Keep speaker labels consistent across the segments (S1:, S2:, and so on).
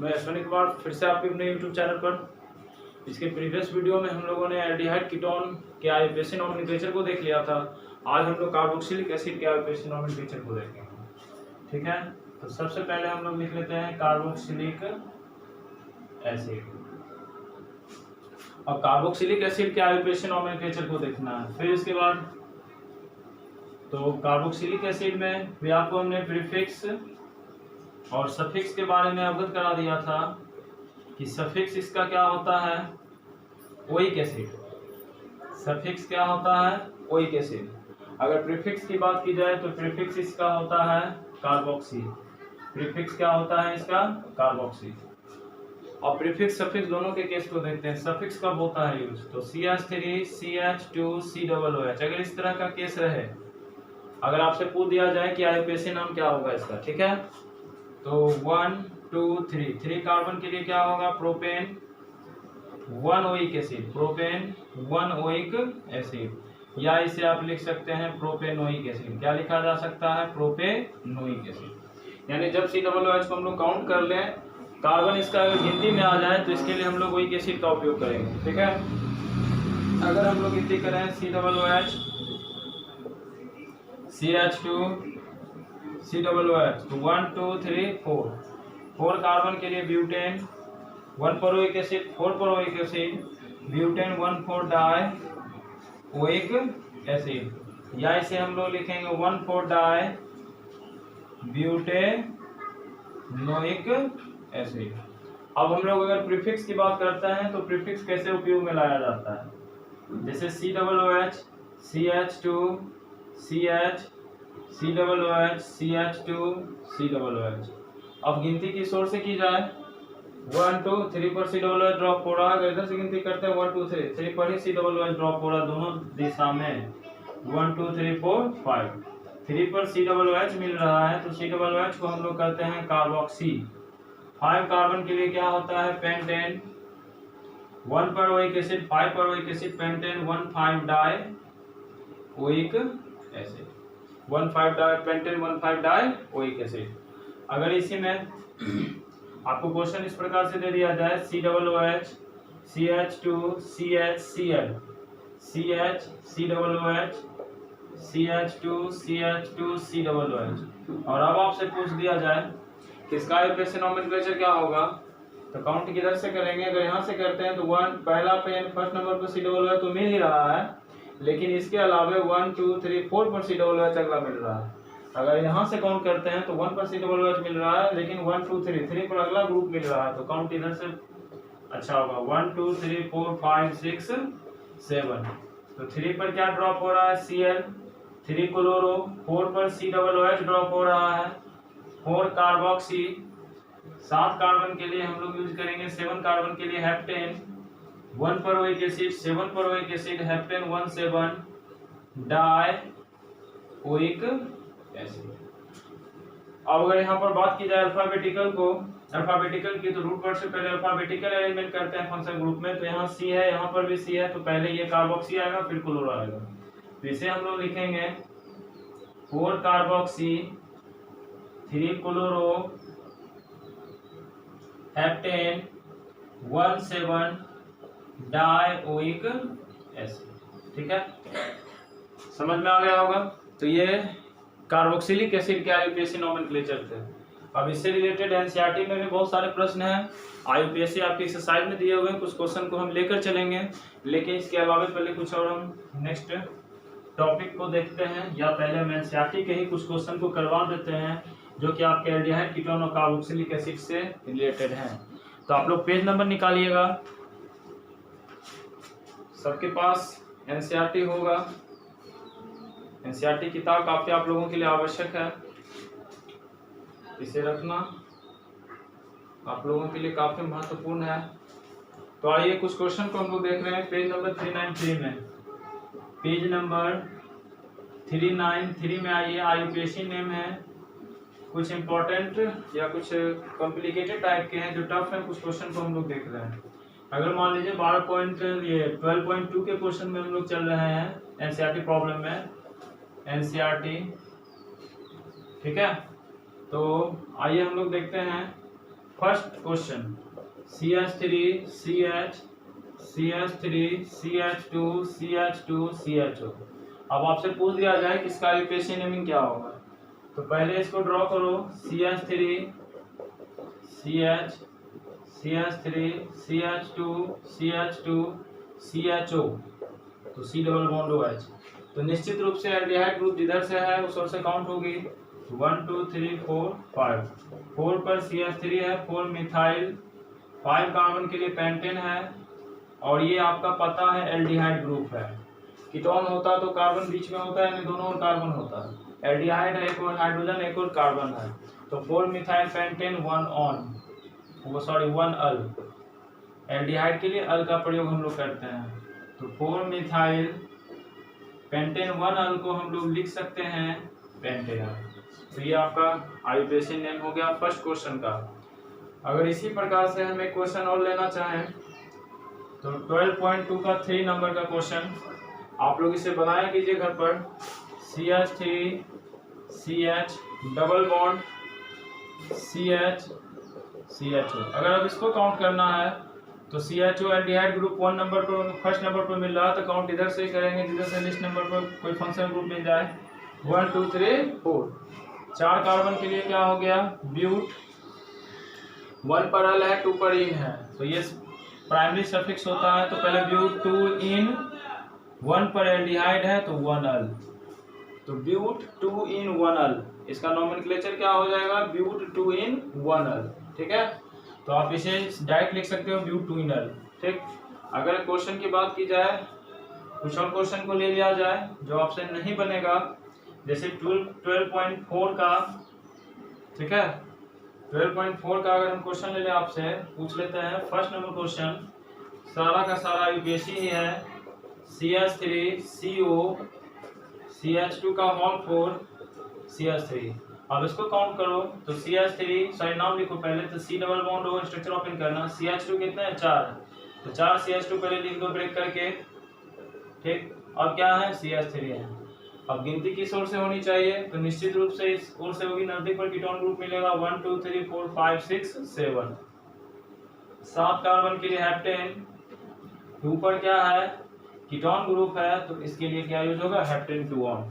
S1: मैं अश्विनी कुमार फिर से आपके अपने YouTube चैनल पर। इसके प्रीवियस वीडियो में हम लोगों ने एल्डिहाइड कीटोन के आईयूपीएसी नोमेनक्लेचर को देख लिया था। आज हम लोग कार्बोक्सिलिक एसिड के आईयूपीएसी नोमेनक्लेचर को देखेंगे। ठीक है, तो सबसे पहले हम लोग लिख लेते हैं कार्बोक्सिलिक एसिड। अब कार्बोक्सिलिक एसिड के आईयूपीएसी नोमेनक्लेचर को देखना है। फिर इसके बाद तो कार्बोक्सिलिक एसिड में भी आपको हमने प्रीफिक्स और सफिक्स के बारे में अवगत करा दिया था कि सफिक्स इसका क्या होता है, ओइक एसिड। सफिक्स क्या होता है, ओइक एसिड। अगर प्रीफिक्स की बात की जाए तो प्रीफिक्स इसका होता है कार्बोक्सी। प्रीफिक्स क्या होता है इसका, कार्बोक्सी। और प्रीफिक्स सफिक्स दोनों के केस को देखते हैं। सफिक्स कब होता है यूज, तो CH3 CH2 COOH। अगर इस तरह का केस रहे, अगर आपसे पूछ दिया जाए कि आईयूपीएसी नाम क्या होगा इसका, ठीक है, तो 1 2 3 कार्बन के लिए क्या होगा, propane 1 oic acid. Propane 1 oic acid, या इसे आप लिख सकते हैं प्रोपेनोइक एसिड। क्या लिखा जा सकता है, प्रोपेनोइक एसिड। यानी जब COOH को हम लोग काउंट कर लें, कार्बन इसका अगर गिनती में आ जाए तो इसके लिए हम लोग ओइक एसिड का उपयोग करेंगे। ठीक है, अगर हम लोग गिनती करें COOH CH2 COOH तो 1 2 3 4 कार्बन के लिए ब्यूटेन 1 पर ओइक एसिड 4 पर oic acid, butane 1 4 die oic acid, या इसे हम लोग लिखेंगे 1 4 डाई ब्यूटेनोइक एसिड। अब हम लोग अगर प्रीफिक्स की बात करते हैं तो प्रीफिक्स कैसे उपयोग में लाया जाता है, जैसे COOH CH2 CH COOH CH2 COOH। अब गिनती किस ओर से की जाए, 1 2 3 पर COOH ड्रॉप हो रहा है। अगर इधर से गिनती करते हैं 1 2 3 पर ही COOH ड्रॉप हो रहा है, दोनों दिशा में 1 2 3 4 5। 3 पर COOH मिल रहा है तो COOH को हम लोग कहते हैं कार्बोक्सी। 5 कार्बन के लिए क्या होता है, पेंटेन 1 पर ओइक एसिड 5 पर oic acid, pentane 1 5 dioic acid, 1 5 di pentane 1 5 dioic acid. अगर इसी में आपको क्वेश्चन इस प्रकार से दे दिया जाए COOH CH2 CHCl CH COOH CH2 CH2 COOH, और अब आपसे पूछ दिया जाए कि इसका आईयूपीएसी नोमेनक्लेचर क्या होगा, तो काउंट किधर से करेंगे। अगर यहाँ से करते हैं तो 1 पहला पेन फर्स्ट नंबर पर COOH तो मिल ही रहा है, लेकिन इसके अलावा 1 2 3 4 पर COOH अगला मिल रहा है। अगर यहाँ से काउंट करते हैं तो 1 पर COOH मिल रहा है, लेकिन 1 2 3 पर अगला ग्रुप मिल रहा है, तो काउंट इधर से अच्छा होगा 1 2 3 4 5 6 7। तो 3 पर क्या ड्रॉप हो रहा है, Cl 3 क्लोरो, 4 पर COOH ड्रॉप हो रहा है, 4 कार्बोक्सी। 7 कार्बन के लिए हम लोग यूज करेंगे 7 कार्बन के लिए हेप्टेन 1 पर ओइक एसिड 7 पर oic acid, heptane 1 7 die oic acid. अब अगर यहाँ पर बात की जाए अल्फाबेटिकल की, तो रूट वर्ड से पहले अल्फाबेटिकल अरेंजमेंट करते हैं फंक्शन ग्रुप में। तो यहाँ C है, यहाँ पर भी C है, तो पहले ये कार्बोक्सी आएगा फिर क्लोरो आएगा। तो इसे हम लोग लिखेंगे 4 carboxy 3 chloro heptane 1 7 die oic acid. ठीक है, समझ में आ गया होगा। तो ये कार्बोक्सिलिक एसिड के आईयूपीएसी नोमेनक्लेचर थे। अब इससे रिलेटेड एनसीईआरटी में भी बहुत सारे प्रश्न हैं। आईयूपीएसी आपकी एक्सरसाइज में दिए हुए हैं, कुछ क्वेश्चन को हम लेकर चलेंगे, लेकिन इसके अलावा पहले कुछ और हम नेक्स्ट टॉपिक को देखते हैं, या पहले हम एनसीईआरटी के ही कुछ क्वेश्चन को करवा देते हैं जो कि आपके एल्डिहाइड कीटोन और कार्बोक्सिलिक एसिड से रिलेटेड हैं। तो आप लोग पेज नंबर निकालिएगा, सबके पास एनसीईआरटी होगा। एनसीईआरटी किताब काफी आप लोगों के लिए आवश्यक है, इसे रखना आप लोगों के लिए काफी महत्वपूर्ण है। तो आइए कुछ क्वेश्चन को हम लोग देख रहे हैं पेज नंबर 393 में। पेज नंबर 393 में आइए, आईयूपीएसी नेम है, कुछ इंपॉर्टेंट या कुछ कॉम्प्लिकेटेड टाइप के हैं जो टफ है, कुछ क्वेश्चन को हम लोग देख रहे हैं। अगर मान लीजिए 12.2 के क्वेश्चन में हम लोग चल रहे हैं एनसीईआरटी प्रॉब्लम में, एनसीईआरटी, ठीक है। तो आइए हम लोग देखते हैं first question CH3 CH CH3 CH2 CH2 CHO। अब आपसे पूछ दिया जाए कि इसका यूपीएससी नेमिंग क्या होगा, तो पहले इसको ड्रॉ करो CH3 CH CH3 CH2 CH2 CHO, तो C डबल बॉन्ड OH। तो निश्चित रूप से एल्डिहाइड ग्रुप जिधर से है उस ओर से काउंट होगी 1 2 3 4 5। 4 पर CH3 है, 4 मिथाइल, 5 कार्बन के लिए पेंटेन है, और ये आपका पता है एल्डिहाइड ग्रुप है। कीटोन होता तो कार्बन बीच में होता है, दोनों और कार्बन होता है। एल्डिहाइड है, एक और हाइड्रोजन एक और कार्बन है, तो 4 मिथाइल पेंटेन 1 अल। एल्डिहाइड के लिए अल का प्रयोग हम लोग करते हैं, तो 4 मिथाइल पेंटेन 1 अल को हम लोग लिख सकते हैं पेंटेन। तो ये आपका आईयूपीएसी नेम हो गया फर्स्ट क्वेश्चन का। अगर इसी प्रकार से हम एक क्वेश्चन और लेना चाहें तो 12.2 का 3 नंबर का क्वेश्चन आप लोग इसे बनाया कीजिए घर पर। CH3 CH double bond CH CHO। अगर अब इसको काउंट करना है तो CHO एल्डिहाइड ग्रुप 1 नंबर पर, फर्स्ट नंबर पर मिल रहा है, तो काउंट इधर से ही करेंगे जिधर से लिस्ट नंबर पर कोई फंक्शन ग्रुप मिल जाए। 1 2 3 4। 4 कार्बन के लिए क्या हो गया ब्यूट, 1 पर अल है 2 पर इन है, तो ये प्राइमरी सफिक्स होता है, तो पहले ब्यूट 2 इन, 1 पर एल्डिहाइड है तो 1 अल, तो ब्यूट 2 इन 1 अल, इसका नोमेनक्लेचर क्या हो जाएगा ब्यूट 2 इन 1 अल। ठीक है, तो आप इसे डायरेक्ट लिख सकते हो ब्यूट 2 इन अल। ठीक, अगर क्वेश्चन की बात की जाए, कुछ और क्वेश्चन को ले लिया जाए जो आपसे नहीं बनेगा, जैसे 12.4 का, ठीक है 12.4 का अगर हम क्वेश्चन ले लें आपसे, पूछ लेते हैं फर्स्ट नंबर क्वेश्चन, सारा का सारा यूपीएससी ही है। CH3 CO CH2 का होल 4 CH3। अब इसको काउंट करो तो CH3, सॉरी नाम लिखो पहले, तो C डबल बॉन्ड हो, स्ट्रक्चर ओपन करना, CH2 कितने हैं 4, तो 4 CH2 पहले लिख दो ब्रेक करके। ठीक, और क्या है CH3 है। अब गिनती किस ओर से होनी चाहिए, तो निश्चित रूप से इस ओर से होगी, नजदीक पर कीटोन ग्रुप मिलेगा 1 2 3 4 5 6 7। 7 कार्बन के लिए हेप्टेन, 2 पर क्या है कीटोन ग्रुप है, तो इसके लिए क्या यूज होगा हेप्टेन 2 ऑन,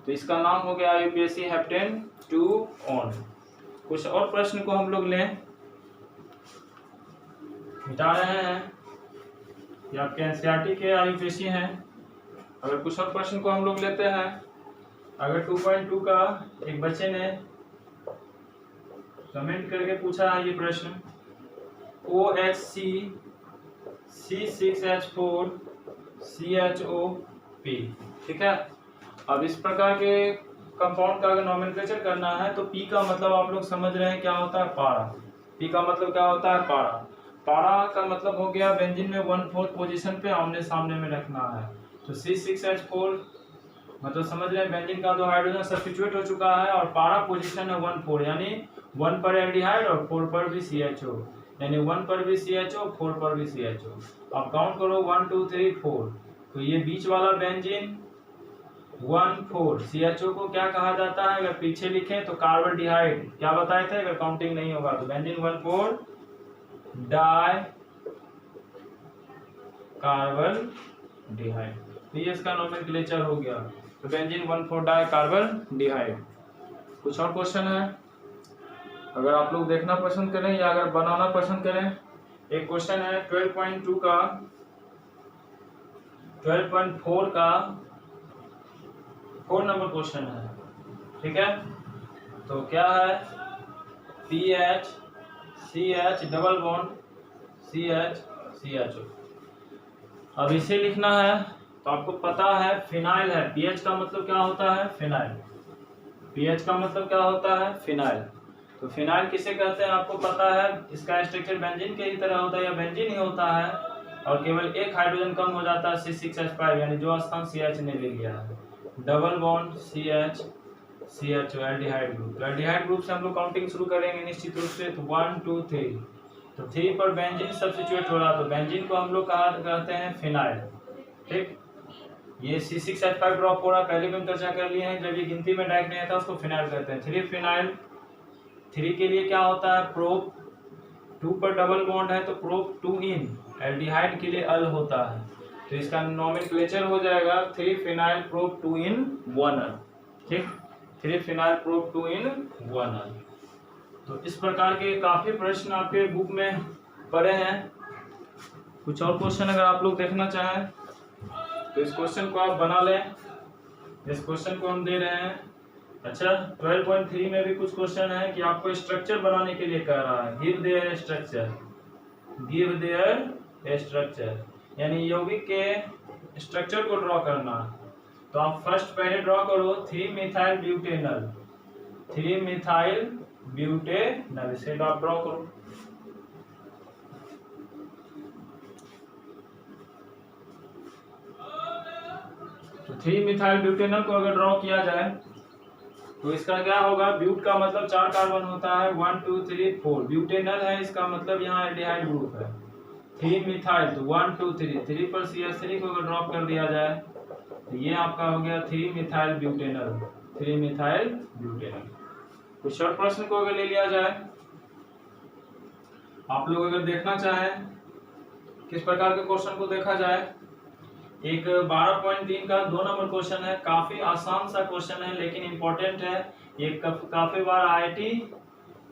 S1: तो इसका नाम हो गया यूपीएससी हेप्टेन 2 ऑन। कुछ और प्रश्न को हम लोग लें, मिटा रहे हैं, ये आपके एनसीईआरटी के यूपीएससी हैं। अगर कुछ और प्रश्न को हम लोग लेते हैं, अगर 2.2 का एक बच्चे ने कमेंट करके पूछा है ये प्रश्न, OHC C6H4 CHOP। ठीक है, अब इस प्रकार के कंपाउंड का अगर नोमेनक्लेचर करना है तो P का मतलब आप लोग समझ रहे हैं क्या होता है पारा। P का मतलब क्या होता है पारा। पारा का मतलब हो गया बेंजीन में 1/4 पोजीशन पे आमने सामने में रखना है, तो C6H4 मतलब समझ रहे हैं बेंजीन का 2 हाइड्रोजन सब्स्टिट्यूट हो चुका है और पारा पोजीशन है 1/4, यानी 1 पर एल्डिहाइड और 4 पर भी CHO, यानी 1 पर भी CHO 4 पर भी CHO। अब काउंट करो 1 2 3 4, तो ये बीच वाला बेंजीन 1 4 CHO को क्या कहा जाता है, अगर पीछे लिखें तो कार्बोडिहाइड, क्या बताए थे अगर काउंटिंग नहीं होगा तो बेंजीन 1 4 डाई कार्बोडिहाइड, तो ये इसका नोमेनक्लेचर हो गया, तो बेंजीन 1 4 डाई कार्बोडिहाइड। कुछ और क्वेश्चन है अगर आप लोग देखना पसंद करें या अगर बनाना पसंद करें, एक क्वेश्चन है 12.2 का 12.4 का 4 नंबर क्वेश्चन है। ठीक है, तो क्या है PH CH double bond CH CHO। अब इसे लिखना है तो आपको पता है फिनाइल है, पीएच का मतलब क्या होता है फिनाइल, पीएच का मतलब क्या होता है फिनाइल, तो फिनाइल किसे कहते हैं आपको पता है, इसका स्ट्रक्चर बेंजीन के ही तरह होता है या बेंजीन ही होता है, और केवल एक हाइड्रोजन कम हो जाता है C6H5, यानी जो स्थान CH ने ले लिया है, double bond CH CHO aldehyde group. तो एल्डिहाइड ग्रुप से हम लोग काउंटिंग शुरू करेंगे निश्चित रूप से, तो 1 2 3, तो 3 पर बेंजीन सब्स्टिट्यूट हो रहा, तो बेंजीन को हम लोग कहते हैं फिनाइल। ठीक, ये C6H5 ड्रॉप हो रहा, पहले भी हम चर्चा कर लिए हैं, जब ये गिनती में डायरेक्ट नहीं आता उसको फिनाइल कहते हैं। 3 फिनाइल, 3 के लिए क्या होता है प्रोप, 2 पर डबल बॉन्ड है तो प्रोप 2 इन, एल्डिहाइड के लिए अल होता है, तो इसका नोमेनक्लेचर हो जाएगा 3 फिनाइल प्रोप 2 इन 1 अल। ठीक, 3 फिनाइल प्रोप 2 इन 1 अल। तो इस प्रकार के काफी प्रश्न आपके बुक में पड़े हैं। कुछ और क्वेश्चन अगर आप लोग देखना चाहें तो इस क्वेश्चन को आप बना लें। इस क्वेश्चन को हम दे रहे हैं। अच्छा, 12.3 में भी कुछ क्वेश्चन है कि आपको स्ट्रक्चर बनाने के लिए कह रहा है, give their structure, give their structure, यानी यौगिक के स्ट्रक्चर को ड्रॉ करना। तो आप फर्स्ट पहले ड्रॉ करो 3 मिथाइल ब्यूटेनल, 3 मिथाइल ब्यूटेनल, इसे आप ड्रॉ करो। तो 3 मिथाइल ब्यूटेनल को अगर ड्रॉ किया जाए तो इसका क्या होगा, ब्यूट का मतलब 4 कार्बन होता है, 1 2 3 4, ब्यूटेनल है इसका मतलब यहाँ एल्डिहाइड ग्रुप है। 3 मिथाइल तो 1 2 3, 3 पर CH3 को अगर ड्रॉप कर दिया जाए तो ये आपका हो गया 3 मिथाइल ब्यूटेनल, 3 मिथाइल ब्यूटेनल। कुछ और प्रश्न को अगर ले लिया जाए, आप लोग अगर देखना चाहें किस प्रकार के क्वेश्चन को देखा जाए, एक 12.3 का 2 नंबर क्वेश्चन है, काफी आसान सा क्वेश्चन है लेकिन इंपॉर्टेंट है। ये काफी बार IIT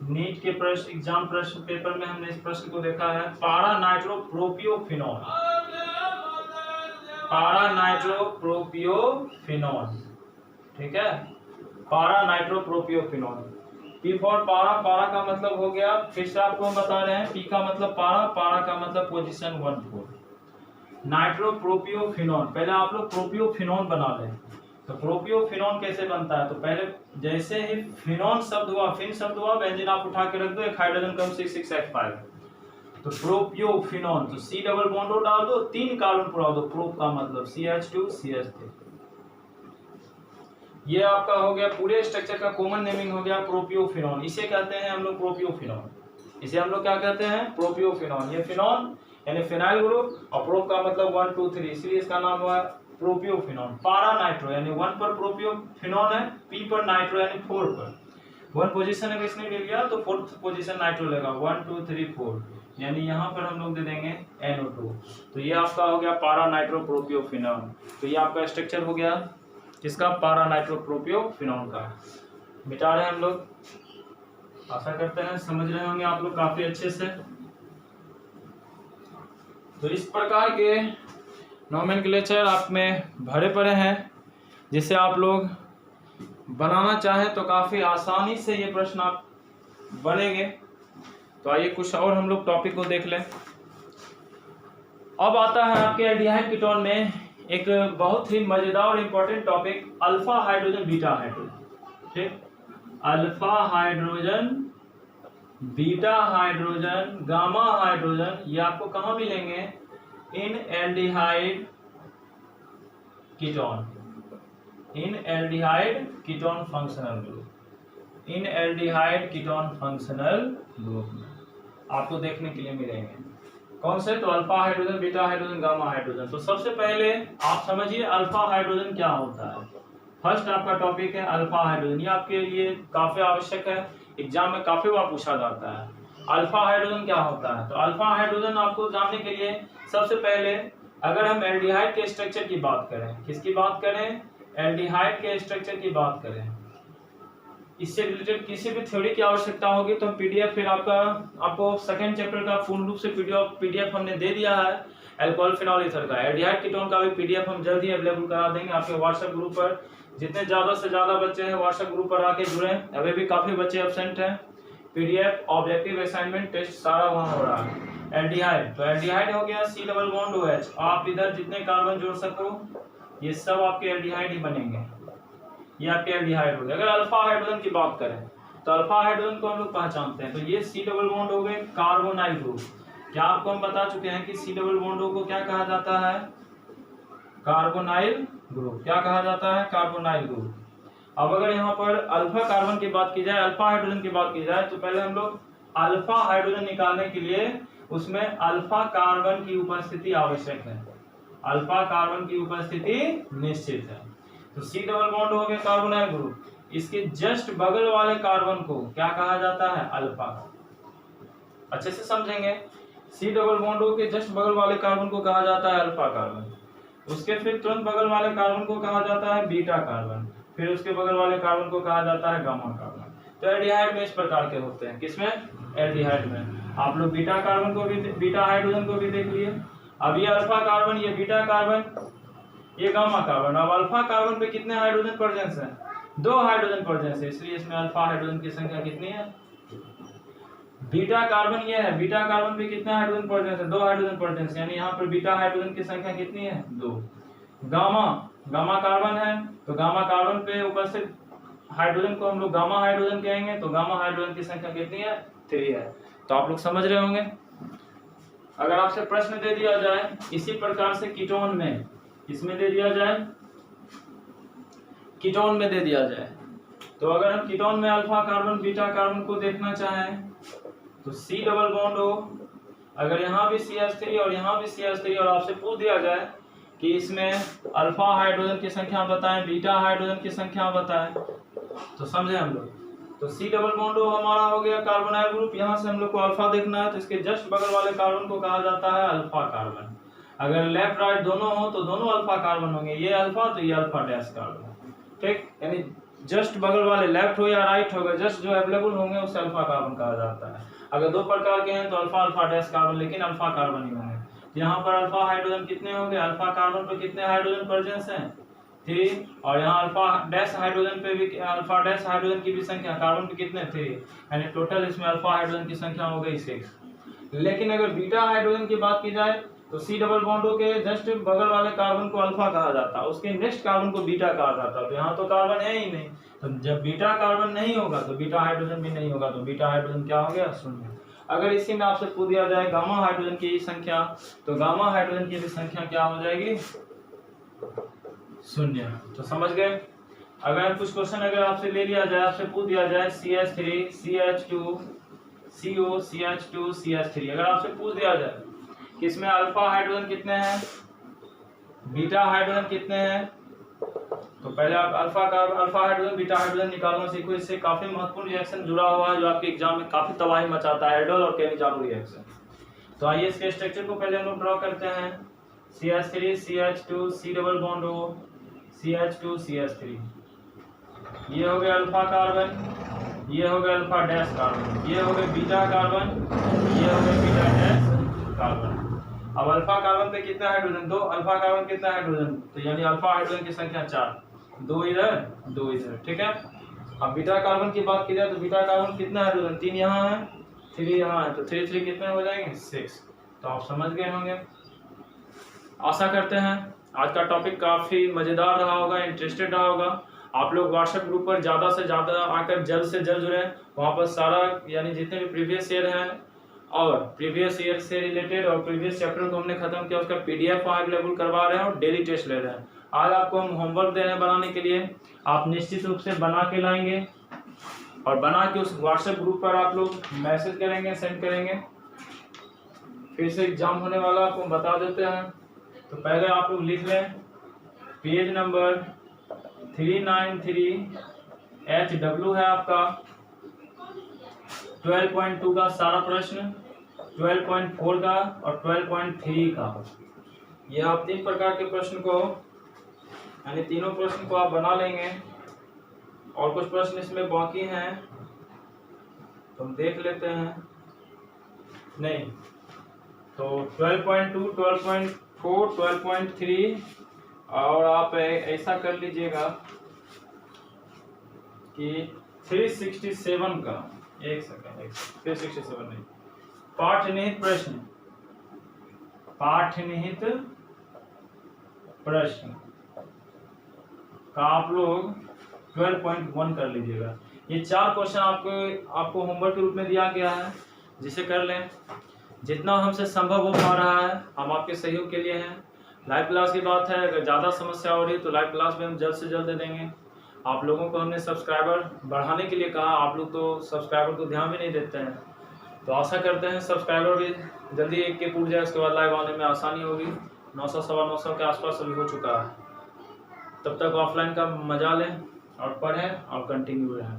S1: नीट के प्रश्न एग्जाम प्रश्न पेपर में हमने इस प्रश्न को देखा है। पारा नाइट्रोप्रोपियोफिनॉल, पारा नाइट्रोप्रोपियोफिनॉल, ठीक है, पारा नाइट्रोप्रोपियोफिनॉल। P फॉर पारा, पारा का मतलब हो गया, फिर से आपको हम बता रहे हैं, P का मतलब पारा, पारा का मतलब पोजीशन 1 4। नाइट्रोप्रोपियोफिनॉल, पहले आप लोग प्रोपियोफिनॉल बना लें। तो प्रोपियोफिनॉल कैसे बनता है, तो पहले जैसे ही फिनॉल शब्द हुआ, फिन शब्द हुआ, बेंजीन आप उठा के रख दो, एक हाइड्रोजन कम 6 तो प्रोपियोफिनॉल, तो C डबल बॉन्ड ओ डाल दो, 3 कार्बन पुरा दो, प्रोप का मतलब CH2 CH3। ये आपका हो गया पूरे स्ट्रक्चर का कॉमन नेमिंग हो गया प्रोपियोफिनॉल। इसे कहते हैं हम लोग प्रोपियोफिनॉल, इसे हम लोग क्या कहते हैं, प्रोपियोफिनॉल। ये फिनॉल यानी फिनाइल ग्रुप और प्रोप का मतलब 1 2 3, इसलिए इसका नाम हुआ प्रोपियोफिनॉल। पारा नाइट्रो यानी 1 पर प्रोपियोफिनॉल है, P पर नाइट्रो यानी 4 पर 1 पोजीशन अगर इसने ले लिया तो 4th पोजीशन नाइट्रो लेगा, 1 2 3 4, यानी यहाँ पर हम लोग दे देंगे NO2। तो ये आपका हो गया पारा नाइट्रो प्रोपियोफिनॉल। तो ये आपका स्ट्रक्चर हो गया किसका, पारा नाइट्रो प्रोपियोफिनॉल का। मिटा रहे हैं हम लोग, आशा करते हैं समझ रहे होंगे आप लोग काफी अच्छे से। तो इस प्रकार के नोमेनक्लेचर आप में भरे पड़े हैं, जिसे आप लोग बनाना चाहें तो काफी आसानी से ये प्रश्न आप बनेंगे। तो आइए कुछ और हम लोग टॉपिक को देख लें। अब आता है आपके एल्डिहाइड कीटोन में एक बहुत ही मजेदार और important topic, alpha hydrogen beta hydrogen. ठीक, alpha hydrogen, beta hydrogen, gamma hydrogen, ये आपको कहाँ मिलेंगे, in aldehyde ketone, in aldehyde ketone functional group, in aldehyde ketone functional group में आपको देखने के लिए मिलेंगे। कौन से, तो alpha hydrogen, beta hydrogen, gamma hydrogen. तो सबसे पहले आप समझिए अल्फा हाइड्रोजन क्या होता है। फर्स्ट आपका टॉपिक है अल्फा हाइड्रोजन, ये आपके लिए काफी आवश्यक है, एग्जाम में काफी बार पूछा जाता है। अल्फा हाइड्रोजन क्या होता है, तो अल्फा हाइड्रोजन आपको जानने के लिए सबसे पहले अगर हम एल्डिहाइड के स्ट्रक्चर की बात करें, किसकी बात करें, एल्डिहाइड के स्ट्रक्चर की बात करें, इससे रिलेटेड किसी भी थ्योरी की आवश्यकता होगी तो हम पीडीएफ, फिर आपको सेकंड चैप्टर का पूर्ण रूप से पीडीएफ हमने दे दिया है अल्कोहल फिनॉल ईथर का। एल्डिहाइड कीटोन का भी पीडीएफ हम जल्द ही अवेलेबल करा देंगे आपके व्हाट्सएप ग्रुप पर। जितने ज्यादा से ज्यादा बच्चे हैं व्हाट्सएप ग्रुप पर आके जुड़े, अभी भी काफी बच्चे एब्सेंट हैं। पीडीएफ, ऑब्जेक्टिव असाइनमेंट, टेस्ट सारा वहां हो रहा है। एल्डिहाइड, तो एल्डिहाइड हो गया C डबल बॉन्ड OH, आप इधर जितने कार्बन जोड़ सको ये सब आपके एल्डिहाइड ही बनेंगे, ये आपके एल्डिहाइड हो गए। अगर अल्फा हाइड्रोजन की बात करें तो अल्फा हाइड्रोजन को हम लोग पहचानते हैं, तो ये C डबल बॉन्ड हो गए कार्बोनाइल ग्रुप। क्या आपको हम बता चुके हैं कि C डबल बॉन्ड को क्या कहा जाता है, कार्बोनाइल ग्रुप। क्या कहा जाता है, कार्बोनाइल ग्रुप। अब अगर यहाँ पर अल्फा कार्बन की बात की जाए, अल्फा हाइड्रोजन की बात की जाए, तो पहले हम लोग अल्फा हाइड्रोजन निकालने के लिए उसमें अल्फा कार्बन की उपस्थिति आवश्यक है, अल्फा कार्बन की उपस्थिति निश्चित है। तो C डबल बॉन्ड हो गया कार्बोनाइल ग्रुप, इसके जस्ट बगल वाले कार्बन को क्या कहा जाता है, अल्फा। अच्छे से समझेंगे। C डबल बॉन्ड O के जस्ट बगल वाले कार्बन को कहा जाता है अल्फा कार्बन, उसके फिर तुरंत बगल वाले कार्बन को कहा जाता है बीटा कार्बन, फिर उसके बगल वाले कार्बन को कहा जाता है गामा कार्बन। तो एल्डिहाइड में इस प्रकार के होते हैं। किसमें? एल्डिहाइड में। आप लोग बीटा कार्बन को भी, बीटा हाइड्रोजन को भी देख लिए। अब ये अल्फा कार्बन, ये बीटा कार्बन, ये गामा कार्बन। अब अल्फा कार्बन पे कितने हाइड्रोजन प्रेजेंस है? 2 हाइड्रोजन प्रेजेंस है, इसलिए इसमें अल्फा हाइड्रोजन की संख्या कितनी है? बीटा कार्बन ये है, बीटा कार्बन पे कितने हाइड्रोजन प्रेजेंस है? 2 हाइड्रोजन प्रेजेंस, यानी यहाँ पर बीटा हाइड्रोजन की संख्या कितनी है? 2। गामा, गामा कार्बन है, तो गामा कार्बन पे उपस्थित हाइड्रोजन को हम लोग गामा हाइड्रोजन कहेंगे, तो गामा हाइड्रोजन की संख्या कितनी है? 3 है। तो आप लोग समझ रहे होंगे। अगर आपसे प्रश्न दे दिया जाए इसी प्रकार से कीटोन में, इसमें दे दिया जाए, कीटोन में दे दिया जाए, तो अगर हम कीटोन में अल्फा कार्बन बीटा कार्बन को देखना चाहें तो C डबल बॉन्ड O, अगर यहाँ भी CH3 और यहाँ भी CH3 और आपसे पूछ दिया जाए कि इसमें अल्फा हाइड्रोजन की संख्या बताएं, बीटा हाइड्रोजन की संख्या बताएं, तो समझे हम लोग। तो C डबल बॉन्ड O हमारा हो गया कार्बोनाइल ग्रुप, यहाँ से हम लोग को अल्फा देखना है, तो इसके जस्ट बगल वाले कार्बन को कहा जाता है अल्फा कार्बन। अगर लेफ्ट राइट दोनों हो तो दोनों अल्फा कार्बन होंगे, ये अल्फा तो ये अल्फा डैश कार्बन, ठीक। यानी जस्ट बगल वाले लेफ्ट हो या राइट होगा, जस्ट जो अवेलेबल होंगे उसे अल्फा कार्बन कहा जाता है। अगर 2 प्रकार के हैं तो अल्फा अल्फा डैश कार्बन, लेकिन अल्फा कार्बन ही होंगे। यहाँ पर अल्फा हाइड्रोजन कितने होंगे? अल्फा कार्बन पे कितने हाइड्रोजन प्रेजेंस हैं? 3। और यहाँ अल्फा डैश हाइड्रोजन पे भी, अल्फा डैश हाइड्रोजन की भी संख्या कार्बन पे कितने? 3, यानी टोटल इसमें अल्फा हाइड्रोजन की संख्या हो गई 6। लेकिन अगर बीटा हाइड्रोजन की बात की जाए तो C डबल बॉन्ड O के जस्ट बगल वाले कार्बन को अल्फा कहा जाता है, उसके नेक्स्ट कार्बन को बीटा कहा जाता है। तो यहाँ तो कार्बन है ही नहीं, तो जब बीटा कार्बन नहीं होगा तो बीटा हाइड्रोजन भी नहीं होगा, तो बीटा हाइड्रोजन क्या हो गया? 0। अगर इसी में आपसे पूछ दिया जाए गामा हाइड्रोजन की संख्या, तो गामा हाइड्रोजन की भी संख्या क्या हो जाएगी? 0। तो समझ गए। अगर कुछ क्वेश्चन अगर आपसे ले लिया जाए, आपसे पूछ दिया जाए CH3 CH2 CO CH2 CH3, अगर आपसे पूछ दिया जाए कि इसमें अल्फा हाइड्रोजन कितने हैं, बीटा हाइड्रोजन कितने हैं, तो पहले आप अल्फा हाइड्रोजन बीटा हाइड्रोजन निकालना सीखो। इससे काफी महत्वपूर्ण रिएक्शन जुड़ा हुआ है जो आपके एग्जाम में काफी तबाही मचाता है, एल्डोल और केनिजानो रिएक्शन। तो आइए इसके स्ट्रक्चर को पहले हम लोग ड्रॉ करते हैं। CH3 CH2 C double bond O CH2 CH3, ये हो गया अल्फा कार्बन, ये हो गया अल्फा डैश कार्बन, ये हो गया बीटा कार्बन, ये हो गया बीटा डैश कार्बन। अब अल्फा कार्बन पे कितना हाइड्रोजन? 2। अल्फा कार्बन कितना हाइड्रोजन? तो यानी अल्फा हाइड्रोजन की संख्या 4, 2 इधर 2 इधर, ठीक है। अब बीटा कार्बन की बात की जाए तो बीटा कार्बन कितना हाइड्रोजन? 3 यहाँ है, 3 यहाँ है, तो 3 3 कितने हो जाएंगे? 6। तो आप समझ गए होंगे। आशा करते हैं आज का टॉपिक काफी मजेदार रहा होगा, इंटरेस्टेड रहा होगा। आप लोग व्हाट्सएप ग्रुप पर ज्यादा से ज्यादा आकर जल्द से जल्द जुड़े, वहाँ पर सारा यानी जितने भी प्रीवियस ईयर हैं और प्रीवियस ईयर से रिलेटेड और प्रीवियस चैप्टर को हमने खत्म किया, उसका PDF वहाँ अवेलेबल करवा रहे हैं और डेली टेस्ट ले रहे हैं। आज आपको हम होमवर्क दे रहे हैं बनाने के लिए, आप निश्चित रूप से बना के लाएंगे और बना के उस व्हाट्सएप ग्रुप पर आप लोग मैसेज करेंगे, सेंड करेंगे। फिर से एग्जाम होने वाला आपको बता देते हैं। तो पहले आप लोग लिख लें, पेज नंबर 393 HW है आपका, 12.2 का सारा प्रश्न, 12.4 का और 12.3 का। ये आप 3 प्रकार के प्रश्न को, यानी तीनों प्रश्न को आप बना लेंगे और कुछ प्रश्न इसमें बाकी हैं तो हम देख लेते हैं। नहीं तो 12.2, 12.4, 12.3 और आप ऐसा कर लीजिएगा कि 367 का, एक सेकंड 367 नहीं, पाठनिहित प्रश्न, पाठनिहित प्रश्न का आप लोग 12.1 कर लीजिएगा। ये 4 क्वेश्चन आपको होमवर्क के रूप में दिया गया है, जिसे कर लें। जितना हमसे संभव हो पा रहा है हम आपके सहयोग के लिए हैं। लाइव क्लास की बात है, अगर ज़्यादा समस्या हो रही है तो लाइव क्लास में हम जल्द से जल्द दे देंगे। आप लोगों को हमने सब्सक्राइबर बढ़ाने के लिए कहा, आप लोग तो सब्सक्राइबर को ध्यान भी नहीं देते हैं, तो आशा करते हैं सब्सक्राइबर भी जल्दी 1 के पूर्ण जाए, उसके बाद लाइव आने में आसानी होगी। 900 सवा 900 के आसपास अभी हो चुका है। तब तक ऑफलाइन का मजा लें और पढ़ें और कंटिन्यू रहें।